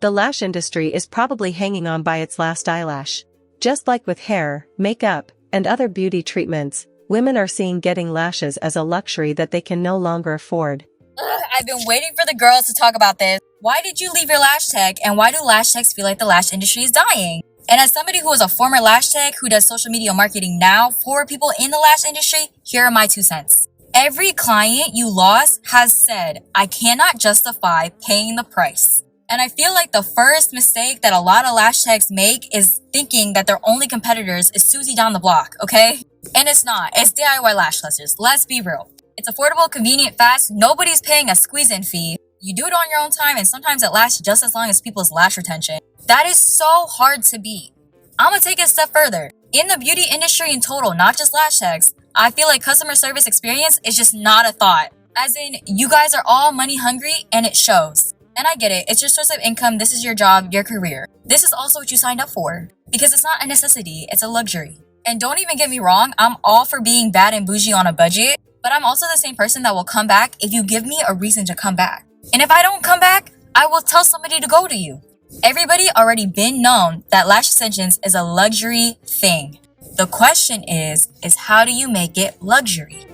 The lash industry is probably hanging on by its last eyelash. Just like with hair, makeup, and other beauty treatments, women are seeing getting lashes as a luxury that they can no longer afford. I've been waiting for the girls to talk about this. Why did you leave your lash tech, and why do lash techs feel like the lash industry is dying? And as somebody who was a former lash tech who does social media marketing now for people in the lash industry, here are my 2 cents. Every client you lost has said, I cannot justify paying the price. And I feel like the first mistake that a lot of lash techs make is thinking that their only competitors is Susie down the block, okay? And it's not. It's DIY lash lashes. Let's be real. It's affordable, convenient, fast. Nobody's paying a squeeze-in fee. You do it on your own time, and sometimes it lasts just as long as people's lash retention. That is so hard to beat. I'm gonna take it a step further. In the beauty industry in total, not just lash techs, I feel like customer service experience is just not a thought. As in, you guys are all money hungry, and it shows. And I get it, it's your source of income, this is your job, your career. This is also what you signed up for. Because it's not a necessity, it's a luxury. And don't even get me wrong, I'm all for being bad and bougie on a budget, but I'm also the same person that will come back if you give me a reason to come back. And if I don't come back, I will tell somebody to go to you. Everybody already been known that lash extensions is a luxury thing. The question is how do you make it luxury?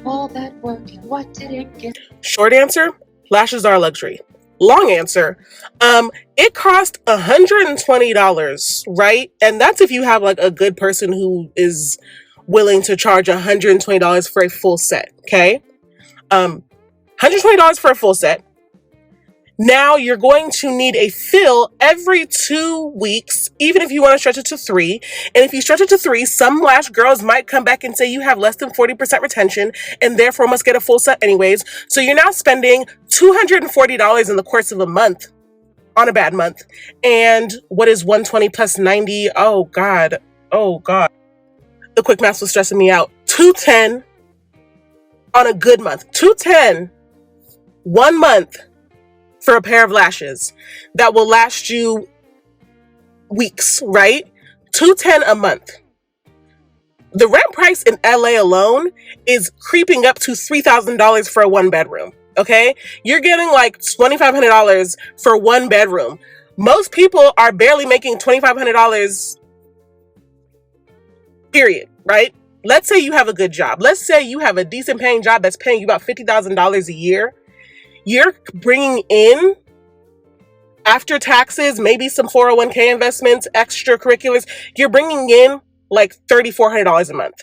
All that work, what did it get? Short answer, lashes are a luxury. Long answer, it cost $120, right? And that's if you have like a good person who is willing to charge $120 for a full set, okay? $120 for a full set. Now you're going to need a fill every 2 weeks, even if you want to stretch it to 3. And if you stretch it to 3, some lash girls might come back and say you have less than 40% retention and therefore must get a full set anyways. So you're now spending $240 in the course of a month on a bad month. And what is 120 plus 90? Oh God. The quick math was stressing me out. $210 on a good month. $210 1 month for a pair of lashes that will last you weeks, right? $210 a month. The rent price in LA alone is creeping up to $3,000 for a 1-bedroom. Okay, you're getting like $2,500 for 1 bedroom. Most people are barely making $2,500. Period. Right? Let's say you have a good job. Let's say you have a decent paying job that's paying you about $50,000 a year. You're bringing in, after taxes, maybe some 401k investments, extracurriculars, you're bringing in like $3,400 a month.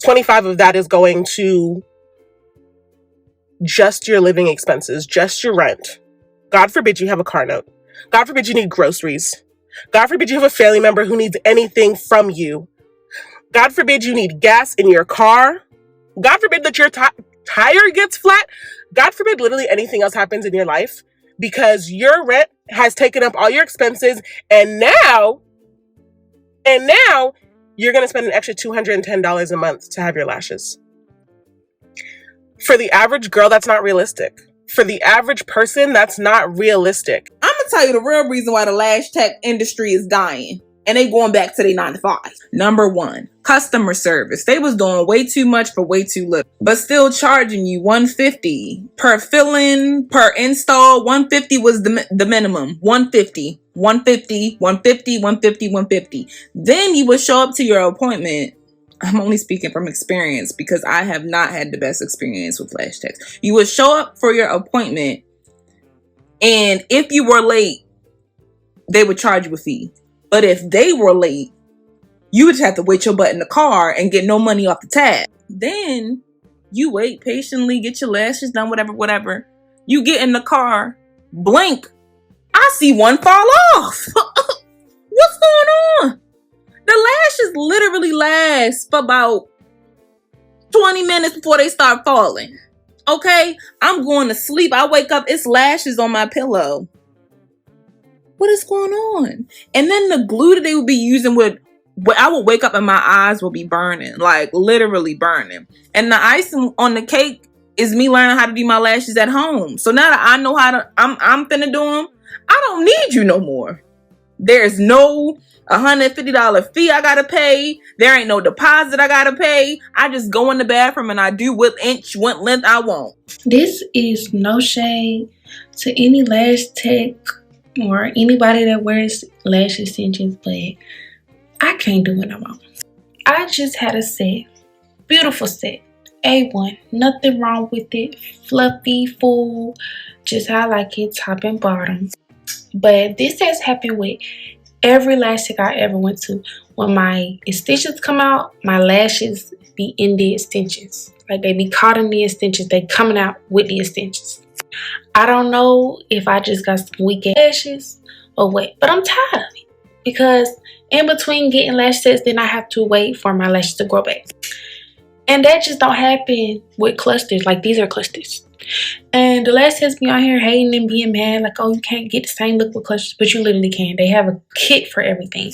25 of that is going to just your living expenses, just your rent. God forbid you have a car note. God forbid you need groceries. God forbid you have a family member who needs anything from you. God forbid you need gas in your car. God forbid that your tire gets flat. God forbid literally anything else happens in your life because your rent has taken up all your expenses, and now you're going to spend an extra $210 a month to have your lashes. For the average girl, that's not realistic. For the average person, that's not realistic. I'm gonna tell you the real reason why the lash tech industry is dying. And they going back to their 9 to 5. Number 1, customer service. They was doing way too much for way too little, but still charging you $150 per fill-in, per install. $150 was the minimum. $150. Then you would show up to your appointment. I'm only speaking from experience because I have not had the best experience with lash techs. You would show up for your appointment, and if you were late, they would charge you a fee. But if they were late, you would just have to wait your butt in the car and get no money off the tab. Then you wait patiently, get your lashes done, whatever. You get in the car, blink, I see one fall off. What's going on? The lashes literally last for about 20 minutes before they start falling. Okay, I'm going to sleep. I wake up, it's lashes on my pillow. What is going on? And then the glue that they would be using I would wake up and my eyes will be burning, like literally burning. And the icing on the cake is me learning how to do my lashes at home. So now that I know how to, I'm finna do them, I don't need you no more. There's no $150 fee I gotta pay. There ain't no deposit I gotta pay. I just go in the bathroom and I do what length I want. This is no shade to any lash tech or anybody that wears lash extensions, but I can't do it no more. I just had a set. Beautiful set. A1. Nothing wrong with it. Fluffy, full, just how I like it, top and bottom. But this has happened with every lash tech I ever went to. When my extensions come out, my lashes be in the extensions. Like they be caught in the extensions. They coming out with the extensions. I don't know if I just got some weak lashes or what, but I'm tired of it. Because in between getting lash sets, then I have to wait for my lashes to grow back. And that just don't happen with clusters. Like these are clusters. And the lash tech be on here hating and being mad. Like, oh, you can't get the same look with clusters. But you literally can. They have a kit for everything.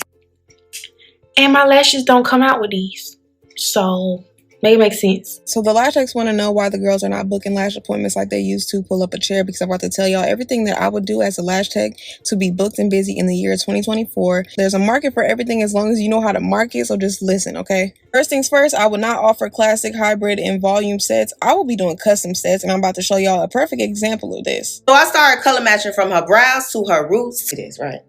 And my lashes don't come out with these. So make it make sense. So the lash techs want to know why the girls are not booking lash appointments like they used to. Pull up a chair, because I'm about to tell y'all everything that I would do as a lash tech to be booked and busy in the year 2024. There's a market for everything as long as you know how to market, so just listen, okay? First things first, I would not offer classic, hybrid, and volume sets. I will be doing custom sets, and I'm about to show y'all a perfect example of this. So I started color matching from her brows to her roots. It is, right?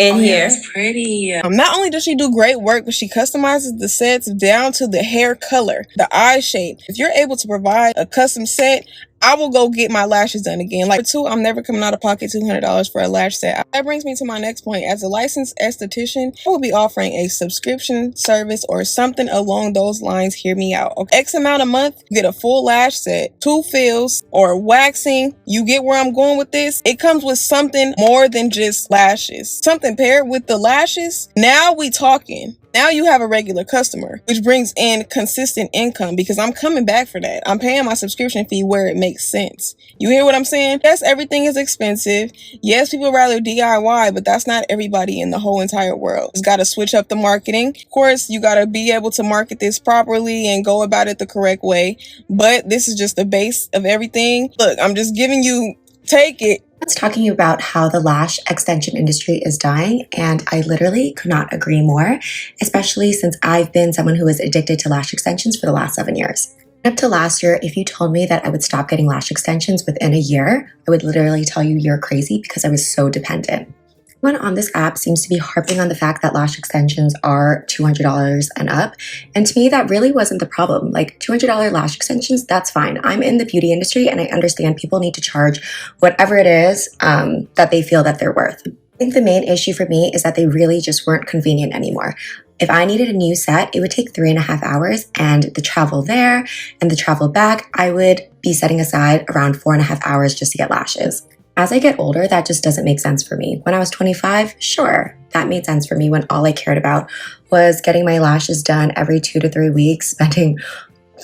And here. It's pretty. Not only does she do great work, but she customizes the sets down to the hair color, the eye shape. If you're able to provide a custom set, I will go get my lashes done again. Like, for two, I'm never coming out of pocket $200 for a lash set. That brings me to my next point. As a licensed esthetician, I will be offering a subscription service or something along those lines. Hear me out. Okay. X amount a month, you get a full lash set, 2 fills, or waxing. You get where I'm going with this? It comes with something more than just lashes. Something paired with the lashes. Now we talking. Now you have a regular customer, which brings in consistent income, because I'm coming back for that. I'm paying my subscription fee where it makes sense. You hear what I'm saying? Yes, everything is expensive. Yes, people rather DIY, but that's not everybody in the whole entire world. You got to switch up the marketing. Of course, you got to be able to market this properly and go about it the correct way. But this is just the base of everything. Look, I'm just giving you, take it. It's talking about how the lash extension industry is dying, and I literally could not agree more, especially since I've been someone who is addicted to lash extensions for the last 7 years. Up to last year, if you told me that I would stop getting lash extensions within a year, I would literally tell you you're crazy, because I was so dependent. Everyone on this app seems to be harping on the fact that lash extensions are $200 and up. And to me, that really wasn't the problem. Like, $200 lash extensions, that's fine. I'm in the beauty industry and I understand people need to charge whatever it is that they feel that they're worth. I think the main issue for me is that they really just weren't convenient anymore. If I needed a new set, it would take 3.5 hours, and the travel there and the travel back, I would be setting aside around 4.5 hours just to get lashes. As I get older, that just doesn't make sense for me. When I was 25, sure, that made sense for me when all I cared about was getting my lashes done every 2 to 3 weeks, spending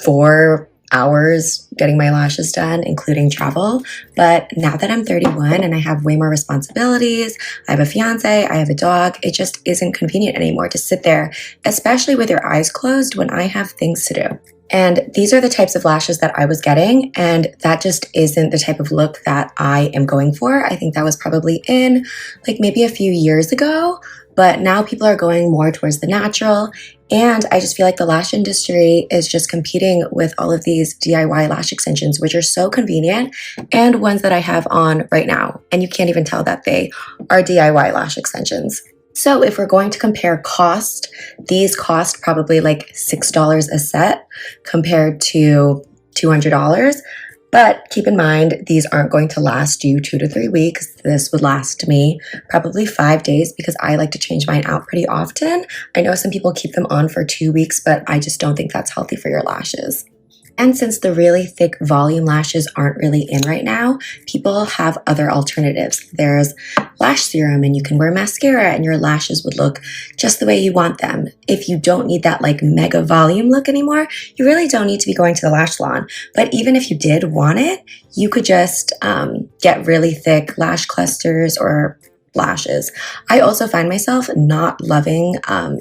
4 hours getting my lashes done, including travel. But now that I'm 31 and I have way more responsibilities, I have a fiance, I have a dog, it just isn't convenient anymore to sit there, especially with your eyes closed, when I have things to do. And these are the types of lashes that I was getting, and that just isn't the type of look that I am going for. I think that was probably in like maybe a few years ago, but now people are going more towards the natural. And I just feel like the lash industry is just competing with all of these DIY lash extensions, which are so convenient, and ones that I have on right now. And you can't even tell that they are DIY lash extensions. So if we're going to compare cost, these cost probably like $6 a set compared to $200. But keep in mind, these aren't going to last you 2 to 3 weeks. This would last me probably 5 days, because I like to change mine out pretty often. I know some people keep them on for 2 weeks, but I just don't think that's healthy for your lashes. And since the really thick volume lashes aren't really in right now, people have other alternatives. There's lash serum, and you can wear mascara and your lashes would look just the way you want them. If you don't need that like mega volume look anymore, you really don't need to be going to the lash salon. But even if you did want it, you could just get really thick lash clusters or lashes. I also find myself not loving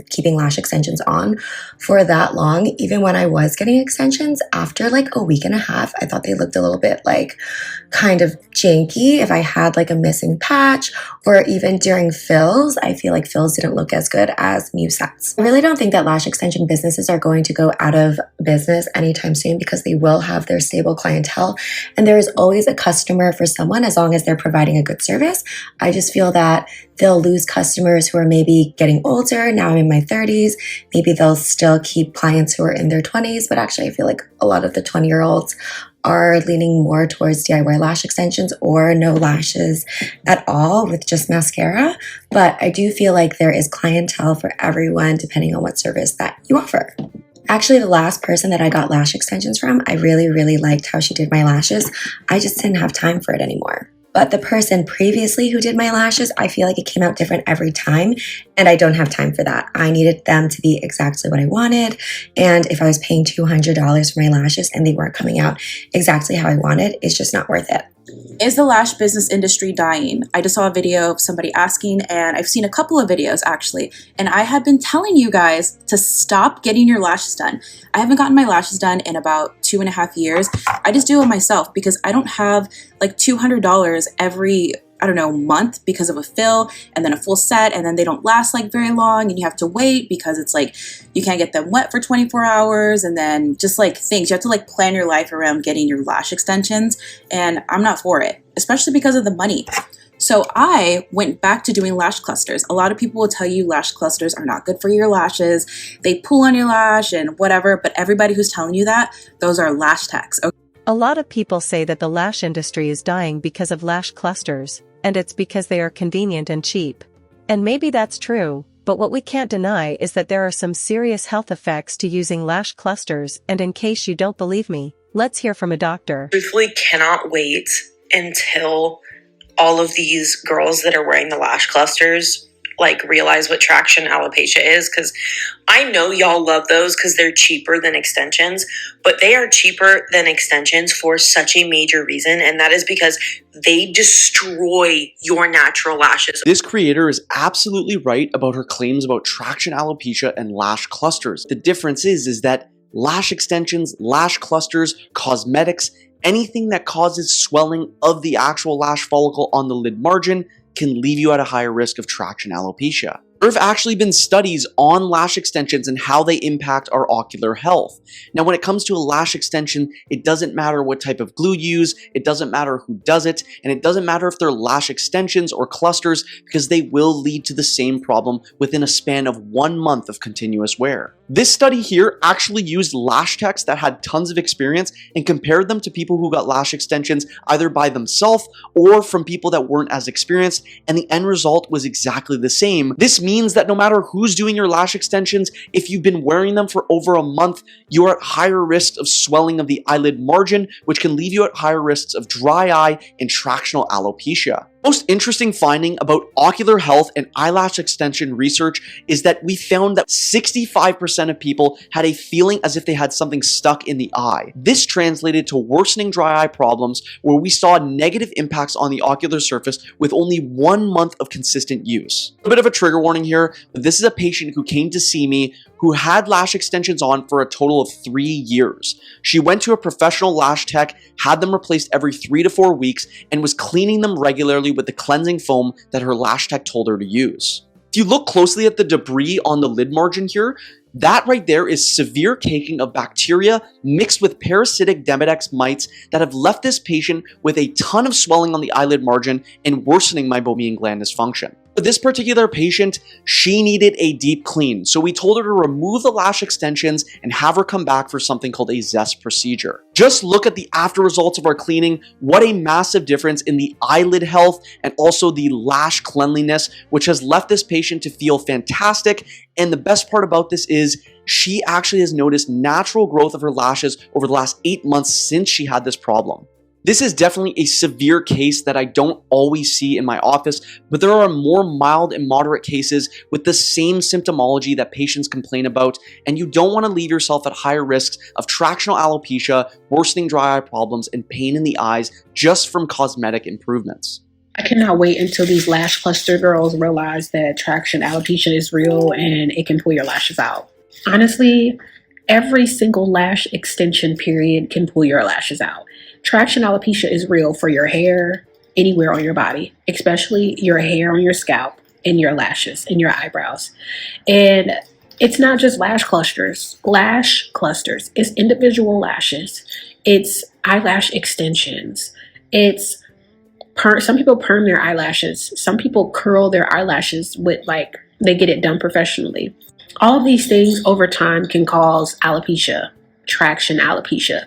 keeping lash extensions on for that long. Even when I was getting extensions, after like a week and a half, I thought they looked a little bit like kind of janky if I had like a missing patch, or even during fills. I feel like fills didn't look as good as new sets. I really don't think that lash extension businesses are going to go out of business anytime soon, because they will have their stable clientele and there is always a customer for someone as long as they're providing a good service. I just feel that they'll lose customers who are maybe getting older. Now I'm in my 30s. Maybe they'll still keep clients who are in their 20s, but actually I feel like a lot of the 20-year-olds are leaning more towards DIY lash extensions or no lashes at all with just mascara. But I do feel like there is clientele for everyone depending on what service that you offer. Actually, the last person that I got lash extensions from, I really, really liked how she did my lashes. I just didn't have time for it anymore. But the person previously who did my lashes, I feel like it came out different every time, and I don't have time for that. I needed them to be exactly what I wanted, and if I was paying $200 for my lashes and they weren't coming out exactly how I wanted, it's just not worth it. Is the lash business industry dying? I just saw a video of somebody asking, and I've seen a couple of videos actually, and I have been telling you guys to stop getting your lashes done. I haven't gotten my lashes done in about 2.5 years. I just do it myself because I don't have like $200 every, I don't know, month because of a fill and then a full set, and then they don't last like very long and you have to wait because it's like you can't get them wet for 24 hours, and then just like things. You have to like plan your life around getting your lash extensions, and I'm not for it, especially because of the money. So I went back to doing lash clusters. A lot of people will tell you lash clusters are not good for your lashes. They pull on your lash and whatever, but everybody who's telling you that, those are lash techs. Okay? A lot of people say that the lash industry is dying because of lash clusters, and it's because they are convenient and cheap. And maybe that's true, but what we can't deny is that there are some serious health effects to using lash clusters, and in case you don't believe me, let's hear from a doctor. Truthfully, cannot wait until all of these girls that are wearing the lash clusters like realize what traction alopecia is, because I know y'all love those because they're cheaper than extensions, but they are cheaper than extensions for such a major reason, and that is because they destroy your natural lashes. This creator is absolutely right about her claims about traction alopecia and lash clusters. The difference is that lash extensions, lash clusters, cosmetics, anything that causes swelling of the actual lash follicle on the lid margin can leave you at a higher risk of traction alopecia. There have actually been studies on lash extensions and how they impact our ocular health. Now, when it comes to a lash extension, it doesn't matter what type of glue you use, it doesn't matter who does it, and it doesn't matter if they're lash extensions or clusters, because they will lead to the same problem within a span of 1 month of continuous wear. This study here actually used lash techs that had tons of experience and compared them to people who got lash extensions either by themselves or from people that weren't as experienced, and the end result was exactly the same. This means that no matter who's doing your lash extensions, if you've been wearing them for over a month, you are at higher risk of swelling of the eyelid margin, which can leave you at higher risks of dry eye and tractional alopecia. Most interesting finding about ocular health and eyelash extension research is that we found that 65% of people had a feeling as if they had something stuck in the eye. This translated to worsening dry eye problems, where we saw negative impacts on the ocular surface with only 1 month of consistent use. A bit of a trigger warning here, but this is a patient who came to see me who had lash extensions on for a total of 3 years. She went to a professional lash tech, had them replaced every 3 to 4 weeks, and was cleaning them regularly with the cleansing foam that her lash tech told her to use. If you look closely at the debris on the lid margin here, that right there is severe caking of bacteria mixed with parasitic Demodex mites that have left this patient with a ton of swelling on the eyelid margin and worsening meibomian gland dysfunction. For this particular patient, she needed a deep clean, so we told her to remove the lash extensions and have her come back for something called a zest procedure. Just look at the after results of our cleaning. What a massive difference in the eyelid health and also the lash cleanliness, which has left this patient to feel fantastic. And the best part about this is she actually has noticed natural growth of her lashes over the last 8 months since she had this problem. This is definitely a severe case that I don't always see in my office, but there are more mild and moderate cases with the same symptomology that patients complain about, and you don't want to leave yourself at higher risks of tractional alopecia, worsening dry eye problems, and pain in the eyes just from cosmetic improvements. I cannot wait until these lash cluster girls realize that traction alopecia is real and it can pull your lashes out. Honestly, every single lash extension period can pull your lashes out. Traction alopecia is real for your hair, anywhere on your body, especially your hair on your scalp and your lashes and your eyebrows. And it's not just lash clusters. Lash clusters. It's individual lashes. It's eyelash extensions. It's some people perm their eyelashes. Some people curl their eyelashes with they get it done professionally. All of these things over time can cause alopecia, traction alopecia,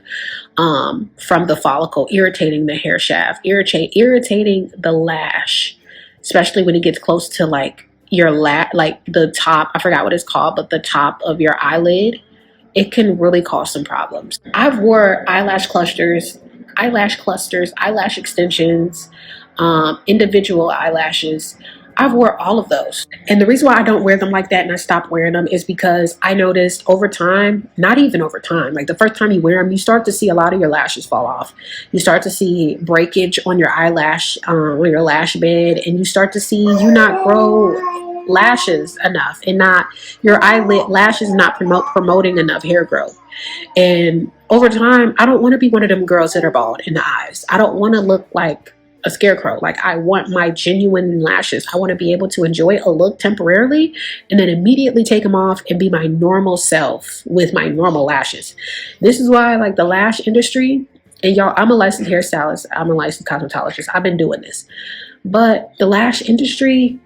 from the follicle, irritating the hair shaft, irritating the lash, especially when it gets close to your the top. I forgot what it's called, but the top of your eyelid. It can really cause some problems. I've wore eyelash clusters, eyelash extensions, individual eyelashes. I've wore all of those. And the reason why I don't wear them like that and I stopped wearing them is because I noticed over time, not even over time, like the first time you wear them, you start to see a lot of your lashes fall off. You start to see breakage on your eyelash, on your lash bed, and you start to see you not grow lashes enough and not your eyelid lashes not promoting enough hair growth. And over time, I don't want to be one of them girls that are bald in the eyes. I don't want to look like a scarecrow. Like, I want my genuine lashes. I want to be able to enjoy a look temporarily and then immediately take them off and be my normal self with my normal lashes. This is why, like, the lash industry, and y'all, I'm a licensed hairstylist. I'm a licensed cosmetologist. I've been doing this. But the lash industry,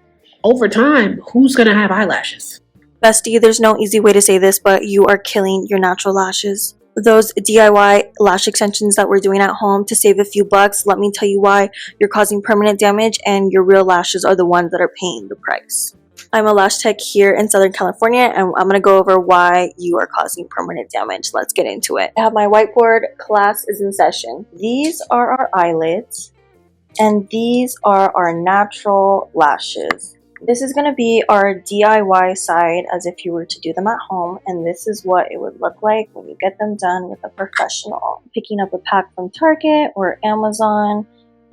over time, who's going to have eyelashes? Bestie, there's no easy way to say this, but you are killing your natural lashes. Those DIY lash extensions that we're doing at home to save a few bucks, let me tell you why you're causing permanent damage and your real lashes are the ones that are paying the price. I'm a lash tech here in Southern California and I'm going to go over why you are causing permanent damage. Let's get into it. I have my whiteboard. Class is in session. These are our eyelids and these are our natural lashes. This is going to be our DIY side as if you were to do them at home, and this is what it would look like when you get them done with a professional. Picking up a pack from Target or Amazon,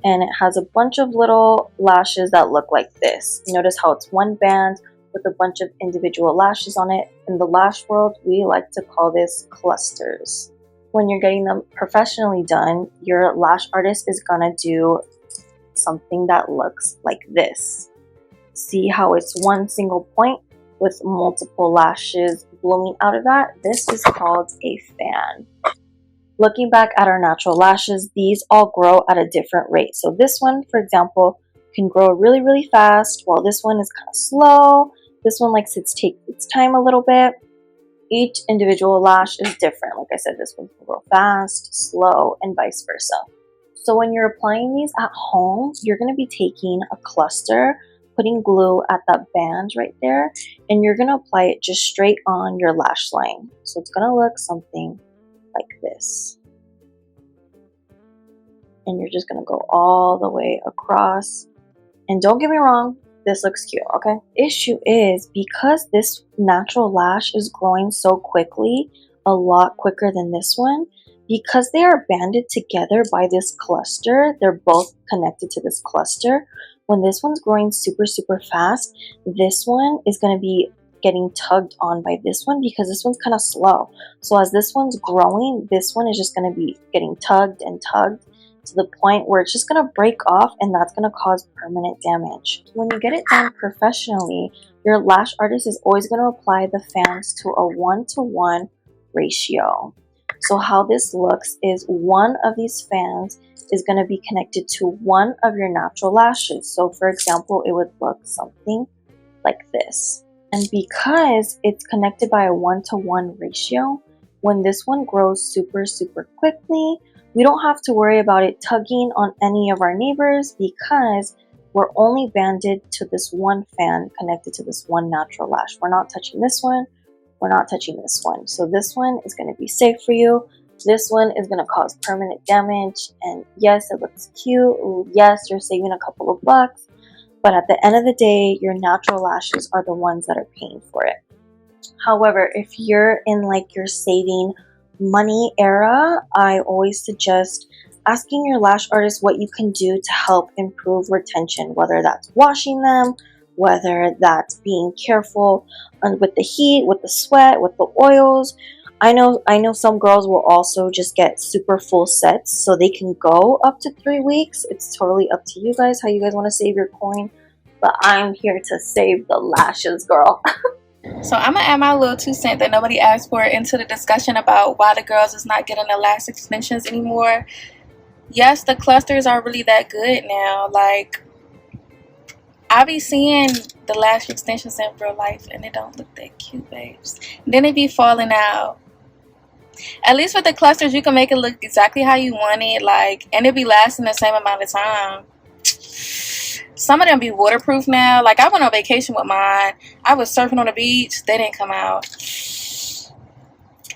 and it has a bunch of little lashes that look like this. You notice how it's one band with a bunch of individual lashes on it. In the lash world, we like to call this clusters. When you're getting them professionally done, your lash artist is going to do something that looks like this. See how it's one single point with multiple lashes blooming out of that? This is called a fan. Looking back at our natural lashes, these all grow at a different rate. So this one, for example, can grow really, really fast, while this one is kind of slow. This one likes to take its time a little bit. Each individual lash is different. Like I said, this one can grow fast, slow, and vice versa. So when you're applying these at home, you're going to be taking a cluster, putting glue at that band right there, and you're going to apply it just straight on your lash line. So it's going to look something like this. And you're just going to go all the way across. And don't get me wrong, this looks cute, okay? Issue is, because this natural lash is growing so quickly, a lot quicker than this one, because they are banded together by this cluster, they're both connected to this cluster. When this one's growing super, super fast, this one is going to be getting tugged on by this one because this one's kind of slow. So as this one's growing, this one is just going to be getting tugged and tugged to the point where it's just going to break off, and that's going to cause permanent damage. When you get it done professionally, your lash artist is always going to apply the fans to a 1-to-1 ratio. So how this looks is one of these fans is going to be connected to one of your natural lashes. So for example, it would look something like this. And because it's connected by a 1-to-1 ratio, when this one grows super, super quickly, we don't have to worry about it tugging on any of our neighbors because we're only banded to this one fan connected to this one natural lash. We're not touching this one. We're not touching this one. So this one is going to be safe for you. This one is going to cause permanent damage. And yes, it looks cute. Yes, you're saving a couple of bucks. But at the end of the day, your natural lashes are the ones that are paying for it. However, if you're in like your saving money era, I always suggest asking your lash artist what you can do to help improve retention, whether that's washing them, whether that's being careful with the heat, with the sweat, with the oils. I know some girls will also just get super full sets so they can go up to 3 weeks. It's totally up to you guys how you guys want to save your coin, but I'm here to save the lashes, girl. So I'm gonna add my little 2 cents that nobody asked for into the discussion about why the girls is not getting the lash extensions anymore. Yes, the clusters are really that good now. Like, I be seeing the lash extensions in real life and they don't look that cute, babes. Then they be falling out. At least with the clusters, you can make it look exactly how you want it, like, and it be lasting the same amount of time. Some of them be waterproof now. Like, I went on vacation with mine. I was surfing on the beach. They didn't come out.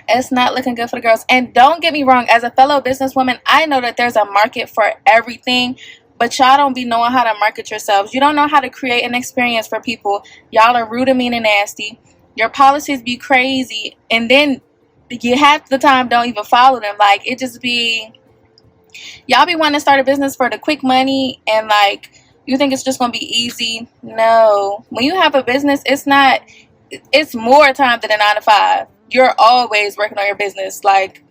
It's not looking good for the girls. And don't get me wrong, as a fellow businesswoman, I know that there's a market for everything, but y'all don't be knowing how to market yourselves. You don't know how to create an experience for people. Y'all are rude and mean and nasty. Your policies be crazy, and then you half the time don't even follow them. Like, it just be, y'all be wanting to start a business for the quick money, and like, you think it's just gonna be easy. No, when you have a business, it's not, it's more time than a 9 to 5. You're always working on your business. Like,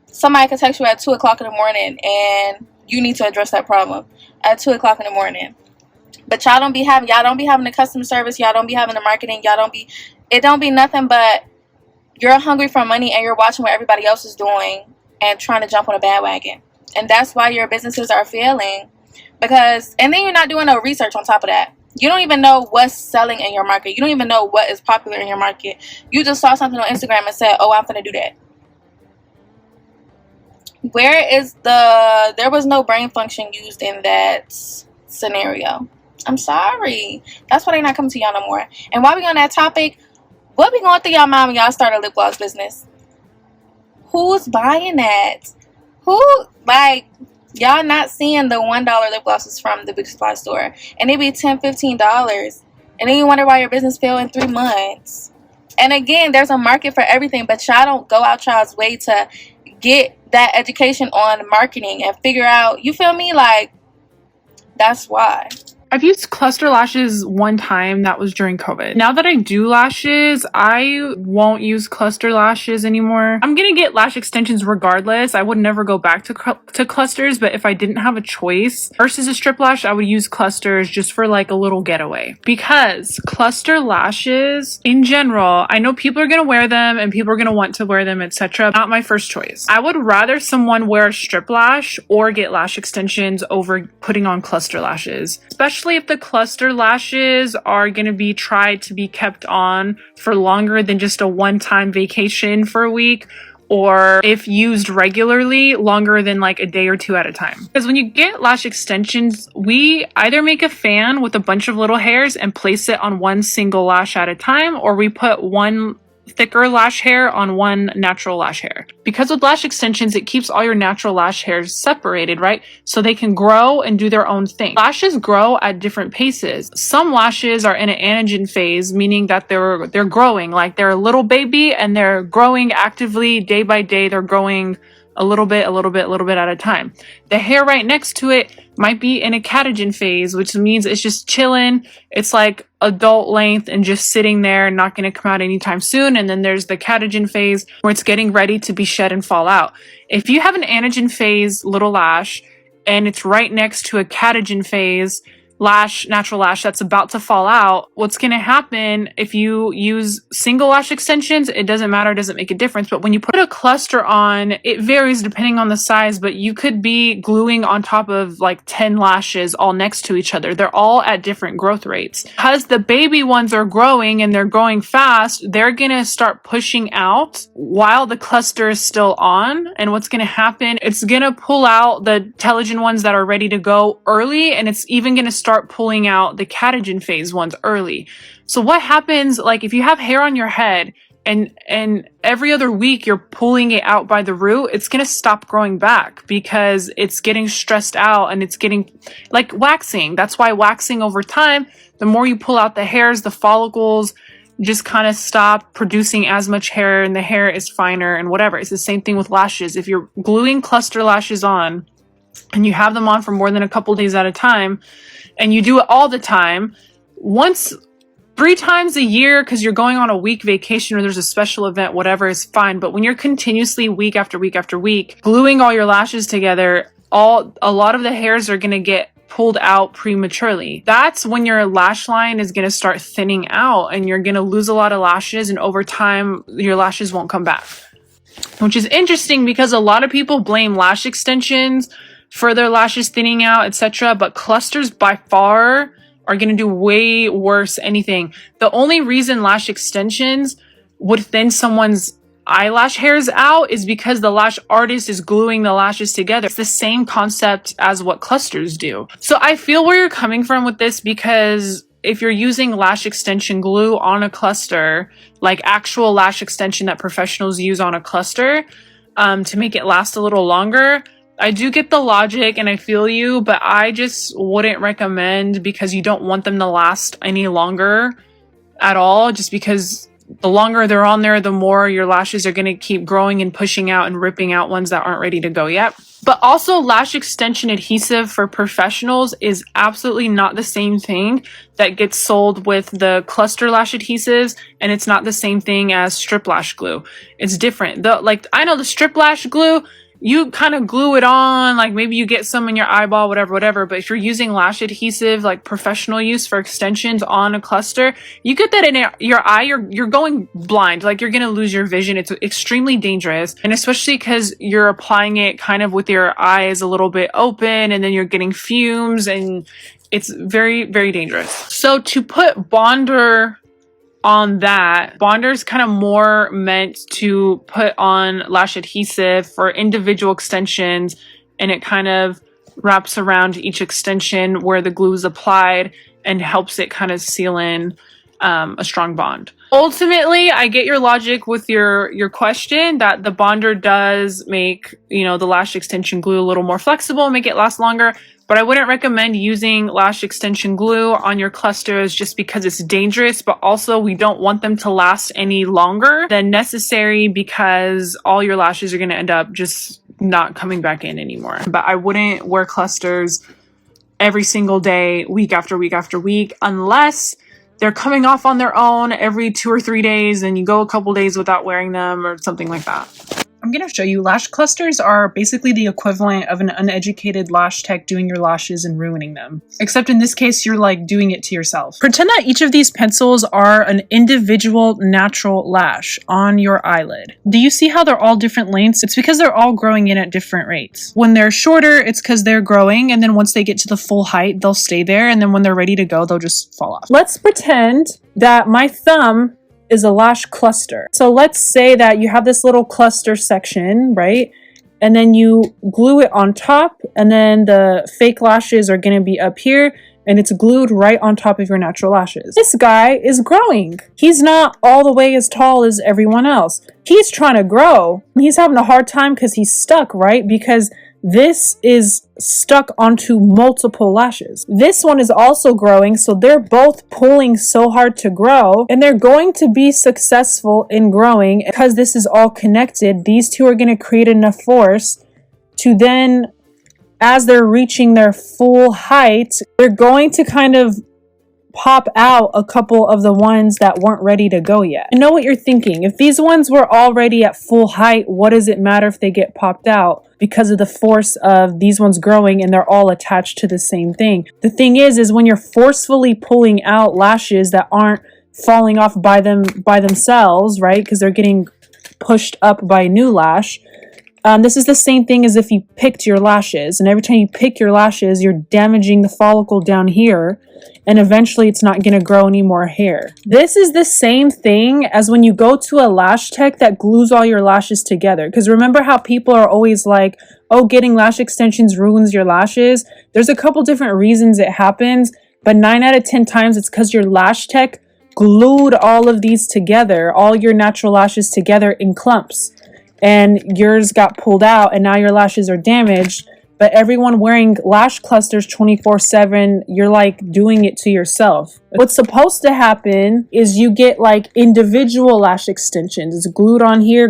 somebody could text you at 2 o'clock in the morning and you need to address that problem at 2 o'clock in the morning. But y'all don't be having the customer service, y'all don't be having the marketing, it don't be nothing but you're hungry for money and you're watching what everybody else is doing and trying to jump on a bandwagon. And that's why your businesses are failing. Because, and then you're not doing no research on top of that. You don't even know what's selling in your market. You don't even know what is popular in your market. You just saw something on Instagram and said, oh, I'm gonna do that. There was no brain function used in that scenario. I'm sorry. That's why they're not coming to y'all no more. And while we on that topic, what be going through y'all mind when y'all start a lip gloss business? Who's buying that? Who, like, y'all not seeing the $1 lip glosses from the beauty supply store, and they be $10, $15, and then you wonder why your business failed in 3 months. And again, there's a market for everything, but y'all don't go out y'all's way to get that education on marketing and figure out, you feel me? Like, that's why. I've used cluster lashes one time. That was during COVID. Now that I do lashes, I won't use cluster lashes anymore. I'm gonna get lash extensions regardless. I would never go back to clusters, but if I didn't have a choice versus a strip lash, I would use clusters just for like a little getaway. Because cluster lashes in general, I know people are gonna wear them and people are gonna want to wear them, etc. Not my first choice. I would rather someone wear a strip lash or get lash extensions over putting on cluster lashes, especially if the cluster lashes are going to be tried to be kept on for longer than just a one-time vacation for a week, or if used regularly, longer than like a day or 2 at a time. Because when you get lash extensions, we either make a fan with a bunch of little hairs and place it on one single lash at a time, or we put one thicker lash hair on one natural lash hair. Because with lash extensions, it keeps all your natural lash hairs separated, right? So they can grow and do their own thing. Lashes grow at different paces. Some lashes are in an anagen phase, meaning that they're growing, like they're a little baby and they're growing actively day by day. They're growing a little bit at a time. The hair right next to it might be in a catagen phase, which means it's just chilling. It's like adult length and just sitting there, not going to come out anytime soon. And then there's the catagen phase where it's getting ready to be shed and fall out. If you have an anagen phase little lash and it's right next to a catagen phase lash, natural lash that's about to fall out, what's going to happen if you use single lash extensions, it doesn't matter, it doesn't make a difference. But when you put a cluster on, it varies depending on the size, but you could be gluing on top of like 10 lashes all next to each other. They're all at different growth rates. Because the baby ones are growing and they're growing fast, they're going to start pushing out while the cluster is still on. And what's going to happen, it's going to pull out the telogen ones that are ready to go early, and it's even going to start pulling out the catagen phase ones early. So what happens, like if you have hair on your head and every other week you're pulling it out by the root, it's going to stop growing back because it's getting stressed out and it's getting like waxing. That's why waxing over time, the more you pull out the hairs, the follicles just kind of stop producing as much hair and the hair is finer and whatever. It's the same thing with lashes. If you're gluing cluster lashes on and you have them on for more than a couple days at a time, and you do it all the time, once 3 times a year because you're going on a week vacation or there's a special event, whatever, is fine. But when you're continuously week after week after week gluing all your lashes together, a lot of the hairs are going to get pulled out prematurely. That's when your lash line is going to start thinning out and you're going to lose a lot of lashes, and over time your lashes won't come back. Which is interesting because a lot of people blame lash extensions for their lashes thinning out, etc. But clusters by far are going to do way worse anything. The only reason lash extensions would thin someone's eyelash hairs out is because the lash artist is gluing the lashes together. It's the same concept as what clusters do. So I feel where you're coming from with this, because if you're using lash extension glue on a cluster, like actual lash extension that professionals use on a cluster, to make it last a little longer, I do get the logic and I feel you, but I just wouldn't recommend, because you don't want them to last any longer at all, just because the longer they're on there, the more your lashes are going to keep growing and pushing out and ripping out ones that aren't ready to go yet. But also, lash extension adhesive for professionals is absolutely not the same thing that gets sold with the cluster lash adhesives, and it's not the same thing as strip lash glue. It's different. I know the strip lash glue, you kind of glue it on, like maybe you get some in your eyeball, whatever. But if you're using lash adhesive, like professional use for extensions on a cluster, you get that in your eye, you're going blind. Like, you're going to lose your vision. It's extremely dangerous. And especially because you're applying it kind of with your eyes a little bit open, and then you're getting fumes, and it's very, very dangerous. So to put Bonder on that, Bonder's kind of more meant to put on lash adhesive for individual extensions, and it kind of wraps around each extension where the glue is applied and helps it kind of seal in a strong bond. Ultimately, I get your logic with your question that the Bonder does make, the lash extension glue a little more flexible, make it last longer. But I wouldn't recommend using lash extension glue on your clusters just because it's dangerous, but also we don't want them to last any longer than necessary, because all your lashes are going to end up just not coming back in anymore. But I wouldn't wear clusters every single day, week after week after week, unless they're coming off on their own every 2 or 3 days and you go a couple days without wearing them or something like that. I'm going to show you. Lash clusters are basically the equivalent of an uneducated lash tech doing your lashes and ruining them. Except in this case, you're like doing it to yourself. Pretend that each of these pencils are an individual natural lash on your eyelid. Do you see how they're all different lengths? It's because they're all growing in at different rates. When they're shorter, it's because they're growing, and then once they get to the full height, they'll stay there, and then when they're ready to go, they'll just fall off. Let's pretend that my thumb is a lash cluster. So let's say that you have this little cluster section, right? And then you glue it on top, and then the fake lashes are going to be up here, and it's glued right on top of your natural lashes. This guy is growing. He's not all the way as tall as everyone else. He's trying to grow. He's having a hard time because he's stuck, right? Because this is stuck onto multiple lashes. This one is also growing, so they're both pulling so hard to grow, and they're going to be successful in growing because this is all connected. These two are going to create enough force to then, as they're reaching their full height, they're going to kind of pop out a couple of the ones that weren't ready to go yet. I know what you're thinking. If these ones were already at full height, what does it matter if they get popped out? Because of the force of these ones growing, and they're all attached to the same thing. The thing is when you're forcefully pulling out lashes that aren't falling off by themselves, right? Because they're getting pushed up by a new lash. This is the same thing as if you picked your lashes, and every time you pick your lashes, you're damaging the follicle down here, and eventually it's not going to grow any more hair. This is the same thing as when you go to a lash tech that glues all your lashes together. Because remember how people are always like, oh, getting lash extensions ruins your lashes? There's a couple different reasons it happens, but 9 out of 10 times it's because your lash tech glued all of these together, all your natural lashes together in clumps. And yours got pulled out, and now your lashes are damaged. But everyone wearing lash clusters 24/7, you're like doing it to yourself. What's supposed to happen is you get like individual lash extensions. It's glued on here,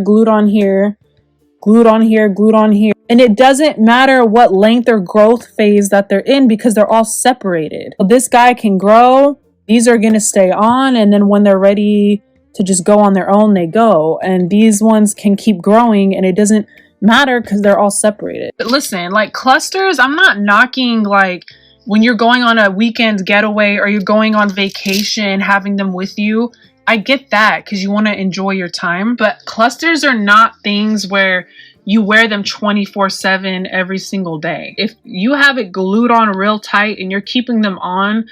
glued on here, glued on here. And it doesn't matter what length or growth phase that they're in because they're all separated. So this guy can grow, these are going to stay on, and then when they're ready to just go on their own, they go. And these ones can keep growing, and it doesn't matter because they're all separated. But listen, like clusters, I'm not knocking like when you're going on a weekend getaway or you're going on vacation, having them with you. I get that because you want to enjoy your time, but clusters are not things where you wear them 24/7 every single day. If you have it glued on real tight and you're keeping them on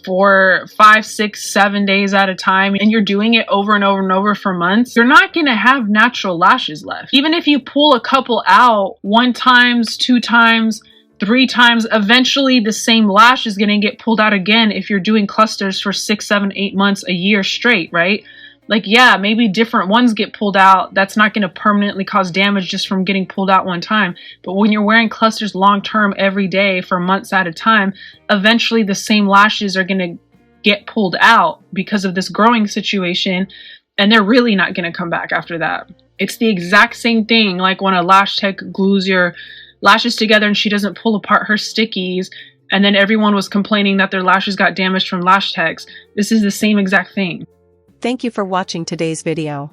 for 5, 6, 7 days at a time and you're doing it over and over and over for months, you're not going to have natural lashes left. Even if you pull a couple out 1 time, 2 times, 3 times, eventually the same lash is going to get pulled out again if you're doing clusters for 6, 7, 8 months, a year straight, right? Like, yeah, maybe different ones get pulled out. That's not going to permanently cause damage just from getting pulled out 1 time. But when you're wearing clusters long term every day for months at a time, eventually the same lashes are going to get pulled out because of this growing situation, and they're really not going to come back after that. It's the exact same thing like when a lash tech glues your lashes together and she doesn't pull apart her stickies, and then everyone was complaining that their lashes got damaged from lash techs. This is the same exact thing. Thank you for watching today's video.